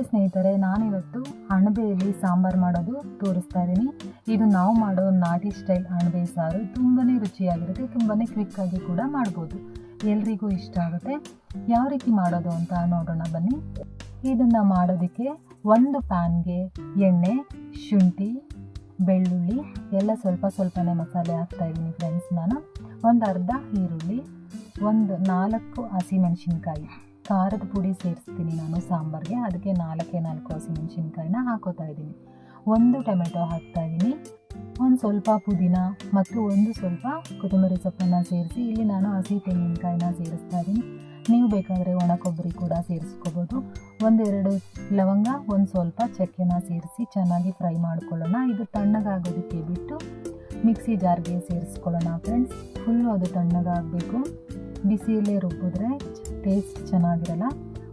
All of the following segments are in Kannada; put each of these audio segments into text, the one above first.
ನಮಸ್ತೆ ಸ್ನೇಹಿತರೆ, ನಾನಿವತ್ತು ಅಣಬೆಯಲ್ಲಿ ಸಾಂಬಾರು ಮಾಡೋದು ತೋರಿಸ್ತಾ ಇದ್ದೀನಿ. ಇದು ನಾವು ಮಾಡೋ ನಾಟಿ ಸ್ಟೈಲ್ ಅಣಬೆ ಸಾರು ತುಂಬಾ ರುಚಿಯಾಗಿರುತ್ತೆ, ತುಂಬಾ ಕ್ವಿಕ್ಕಾಗಿ ಕೂಡ ಮಾಡ್ಬೋದು, ಎಲ್ರಿಗೂ ಇಷ್ಟ ಆಗುತ್ತೆ. ಯಾವ ರೀತಿ ಮಾಡೋದು ಅಂತ ನೋಡೋಣ ಬನ್ನಿ. ಇದನ್ನು ಮಾಡೋದಕ್ಕೆ ಒಂದು ಪ್ಯಾನ್ಗೆ ಎಣ್ಣೆ, ಶುಂಠಿ, ಬೆಳ್ಳುಳ್ಳಿ ಎಲ್ಲ ಸ್ವಲ್ಪನೇ ಮಸಾಲೆ ಹಾಕ್ತಾಯಿದ್ದೀನಿ ಫ್ರೆಂಡ್ಸ್. ನಾನು ಒಂದು ಅರ್ಧ ಈರುಳ್ಳಿ, ಒಂದು 4 ಹಸಿಮೆಣಸಿನ್ಕಾಯಿ, ಖಾರದ ಪುಡಿ ಸೇರಿಸ್ತೀನಿ ನಾನು ಸಾಂಬಾರಿಗೆ, ಅದಕ್ಕೆ 4 ಹಸಿಮೆಣಸಿನ್ಕಾಯಿನ ಹಾಕೋತಾ ಇದ್ದೀನಿ. ಒಂದು ಟೊಮೆಟೊ ಹಾಕ್ತಾಯಿದ್ದೀನಿ, ಒಂದು ಸ್ವಲ್ಪ ಪುದೀನ ಮತ್ತು ಒಂದು ಸ್ವಲ್ಪ ಕೊತ್ತಂಬರಿ ಸೊಪ್ಪನ್ನು ಸೇರಿಸಿ ಇಲ್ಲಿ ನಾನು ಹಸಿ ತೆಂಗಿನಕಾಯಿನ ಸೇರಿಸ್ತಾ ಇದ್ದೀನಿ. ನೀವು ಬೇಕಾದರೆ ಒಣ ಕೊಬ್ಬರಿ ಕೂಡ ಸೇರಿಸ್ಕೋಬೋದು. 1-2 ಲವಂಗ, ಒಂದು ಸ್ವಲ್ಪ ಚಕ್ಕೆನ ಸೇರಿಸಿ ಚೆನ್ನಾಗಿ ಫ್ರೈ ಮಾಡ್ಕೊಳ್ಳೋಣ. ಇದು ತಣ್ಣಗಾಗೋದಕ್ಕೆ ಬಿಟ್ಟು ಮಿಕ್ಸಿ ಜಾರ್ಗೆ ಸೇರಿಸ್ಕೊಳ್ಳೋಣ ಫ್ರೆಂಡ್ಸ್. ಫುಲ್ಲು ಅದು ತಣ್ಣಗಾಗಬೇಕು, ಬಿಸಿಯಲ್ಲೇ ರುಬ್ಬಿದ್ರೆ ಟೇಸ್ಟ್ ಚೆನ್ನಾಗಿರಲ್ಲ.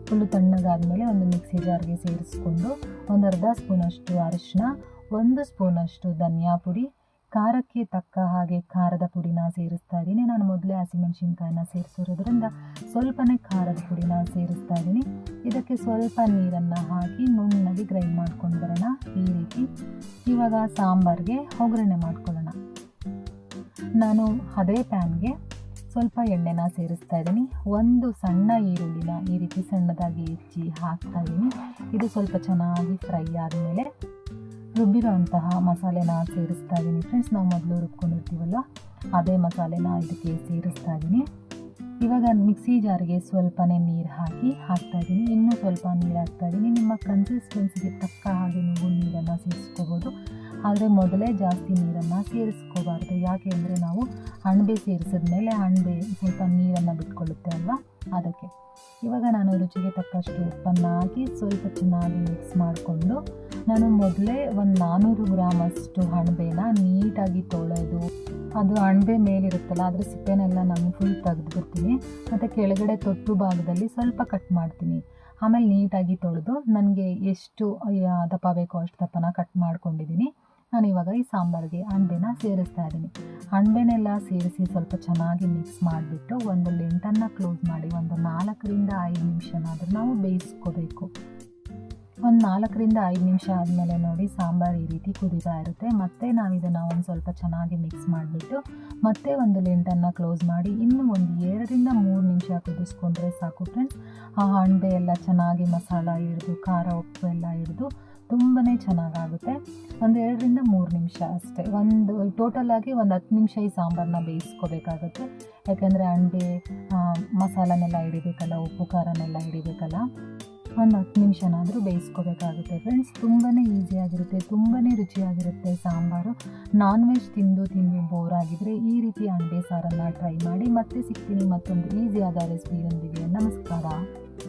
ಫುಲ್ಲು ತಣ್ಣಗಾದ್ಮೇಲೆ ಒಂದು ಮಿಕ್ಸಿ ಜಾರ್ಗೆ ಸೇರಿಸ್ಕೊಂಡು ಒಂದು ಅರ್ಧ ಸ್ಪೂನಷ್ಟು ಅರಿಶಿನ, 1 ಸ್ಪೂನಷ್ಟು ಧನಿಯಾ ಪುಡಿ, ಖಾರಕ್ಕೆ ತಕ್ಕ ಹಾಗೆ ಖಾರದ ಪುಡಿನ ಸೇರಿಸ್ತಾ ಇದ್ದೀನಿ. ನಾನು ಮೊದಲೇ ಹಸಿಮೆಣಸಿನ್ಕಾಯಿನ ಸೇರಿಸಿರೋದ್ರಿಂದ ಸ್ವಲ್ಪನೇ ಖಾರದ ಪುಡಿನ ಸೇರಿಸ್ತಾ ಇದ್ದೀನಿ. ಇದಕ್ಕೆ ಸ್ವಲ್ಪ ನೀರನ್ನು ಹಾಕಿ ನುಣ್ಣಗೆ ಗ್ರೈಂಡ್ ಮಾಡ್ಕೊಂಡು ಬರೋಣ ಈ ರೀತಿ. ಇವಾಗ ಸಾಂಬಾರಿಗೆ ಒಗ್ಗರಣೆ ಮಾಡ್ಕೊಳ್ಳೋಣ. ನಾನು ಅದೇ ಪ್ಯಾನ್ಗೆ ಸ್ವಲ್ಪ ಎಣ್ಣೆನ ಸೇರಿಸ್ತಾ ಇದ್ದೀನಿ. ಒಂದು ಸಣ್ಣ ಈರುಳ್ಳಿನ ಈ ರೀತಿ ಸಣ್ಣದಾಗಿ ಹೆಚ್ಚಿ ಹಾಕ್ತಾ ಇದ್ದೀನಿ. ಇದು ಸ್ವಲ್ಪ ಚೆನ್ನಾಗಿ ಫ್ರೈ ಆದಮೇಲೆ ರುಬ್ಬಿರೋಂತಹ ಮಸಾಲೆನ ಸೇರಿಸ್ತಾ ಇದ್ದೀನಿ ಫ್ರೆಂಡ್ಸ್. ನಾವು ಮೊದಲು ರುಬ್ಕೊಂಡಿರ್ತೀವಲ್ಲ ಅದೇ ಮಸಾಲೆನ ಇದಕ್ಕೆ ಸೇರಿಸ್ತಾ ಇದ್ದೀನಿ. ಇವಾಗ ಮಿಕ್ಸಿ ಜಾರಿಗೆ ಸ್ವಲ್ಪನೇ ನೀರು ಹಾಕ್ತಾ ಇದ್ದೀನಿ. ಇನ್ನೂ ಸ್ವಲ್ಪ ನೀರು ಹಾಕ್ತಾ ಇದ್ದೀನಿ. ನಿಮ್ಮ ಕನ್ಸಿಸ್ಟೆನ್ಸಿಗೆ ತಕ್ಕ ಹಾಗೆ ನೀವು ನೀರನ್ನು ಸೇರಿಸ್ಕೋಬೋದು, ಆದರೆ ಮೊದಲೇ ಜಾಸ್ತಿ ನೀರನ್ನು ಸೇರಿಸ್ಕೋಬಾರ್ದು. ಯಾಕೆ ಅಂದರೆ ನಾವು ಅಣಬೆ ಸೇರಿಸಿದ್ಮೇಲೆ ಅಣಬೆ ಸ್ವಲ್ಪ ನೀರನ್ನು ಬಿಟ್ಕೊಳ್ಳುತ್ತೆ ಅಲ್ವಾ, ಅದಕ್ಕೆ. ಇವಾಗ ನಾನು ರುಚಿಗೆ ತಕ್ಕಷ್ಟು ಉಪ್ಪನ್ನು ಹಾಕಿ ಸ್ವಲ್ಪ ಚೆನ್ನಾಗಿ ಮಿಕ್ಸ್ ಮಾಡಿಕೊಂಡು, ನಾನು ಮೊದಲೇ ಒಂದು 400 ಗ್ರಾಮಷ್ಟು ಅಣಬೆನ ನೀಟಾಗಿ ತೊಳೆದು, ಅದು ಅಣಬೆ ಮೇಲಿರುತ್ತಲ್ಲ ಅದ್ರ ಸಿಪ್ಪೆನೆಲ್ಲ ನಾನು ಫುಲ್ ತೆಗೆದುಬಿಡ್ತೀನಿ. ಮತ್ತು ಕೆಳಗಡೆ ತೊಟ್ಟು ಭಾಗದಲ್ಲಿ ಸ್ವಲ್ಪ ಕಟ್ ಮಾಡ್ತೀನಿ. ಆಮೇಲೆ ನೀಟಾಗಿ ತೊಳೆದು ನನಗೆ ಎಷ್ಟು ದಪ್ಪ ಬೇಕೋ ಅಷ್ಟು ದಪ್ಪನ ಕಟ್ ಮಾಡ್ಕೊಂಡಿದ್ದೀನಿ. ನಾನು ಇವಾಗ ಈ ಸಾಂಬಾರಿಗೆ ಅಣಬೆನ ಸೇರಿಸ್ತಾ ಇದ್ದೀನಿ. ಅಣಬೆನೆಲ್ಲ ಸೇರಿಸಿ ಸ್ವಲ್ಪ ಚೆನ್ನಾಗಿ ಮಿಕ್ಸ್ ಮಾಡಿಬಿಟ್ಟು ಒಂದು ಲಿಂಟನ್ನು ಕ್ಲೋಸ್ ಮಾಡಿ ಒಂದು 4-5 ನಿಮಿಷನಾದರೂ ನಾವು ಬೇಯಿಸ್ಕೋಬೇಕು. ಒಂದು 4-5 ನಿಮಿಷ ಆದಮೇಲೆ ನೋಡಿ ಸಾಂಬಾರು ಈ ರೀತಿ ಕುದೀತಾ ಇರುತ್ತೆ. ಮತ್ತೆ ನಾವು ಇದನ್ನು ಒಂದು ಸ್ವಲ್ಪ ಚೆನ್ನಾಗಿ ಮಿಕ್ಸ್ ಮಾಡಿಬಿಟ್ಟು ಮತ್ತೆ ಒಂದು ಲಿಂಟನ್ನು ಕ್ಲೋಸ್ ಮಾಡಿ ಇನ್ನೂ ಒಂದು 2-3 ನಿಮಿಷ ಕುದಿಸ್ಕೊಂಡ್ರೆ ಸಾಕು ಫ್ರೆಂಡ್ಸ್. ಆ ಅಣಬೆ ಎಲ್ಲ ಚೆನ್ನಾಗಿ ಮಸಾಲ ಹಿಡಿದು ಖಾರ ಉಪ್ಪು ಎಲ್ಲ ಹಿಡಿದು ತುಂಬಾ ಚೆನ್ನಾಗಾಗುತ್ತೆ. ಒಂದು 2-3 ನಿಮಿಷ ಅಷ್ಟೇ. ಟೋಟಲಾಗಿ ಒಂದು 10 ನಿಮಿಷ ಈ ಸಾಂಬಾರನ್ನ ಬೇಯಿಸ್ಕೋಬೇಕಾಗುತ್ತೆ. ಯಾಕೆಂದರೆ ಅಣಬೆ ಮಸಾಲನೆಲ್ಲ ಹಿಡಿಬೇಕಲ್ಲ, ಉಪ್ಪು ಖಾರನೆಲ್ಲ ಹಿಡಿಬೇಕಲ್ಲ. ಒಂದು 10 ನಿಮಿಷನಾದರೂ ಬೇಯಿಸ್ಕೋಬೇಕಾಗುತ್ತೆ ಫ್ರೆಂಡ್ಸ್. ತುಂಬಾ ಈಸಿಯಾಗಿರುತ್ತೆ, ತುಂಬಾ ರುಚಿಯಾಗಿರುತ್ತೆ ಸಾಂಬಾರು. ನಾನ್ ವೆಜ್ ತಿಂದು ಬೋರ್ ಆಗಿದ್ರೆ ಈ ರೀತಿ ಅಣಬೆ ಸಾರನ್ನು ಟ್ರೈ ಮಾಡಿ. ಮತ್ತೆ ಸಿಗ್ತೀನಿ ಮತ್ತೊಂದು ಈಸಿಯಾದ ರೆಸಿಪಿಯೊಂದಿಗೆ. ನಮಸ್ಕಾರ.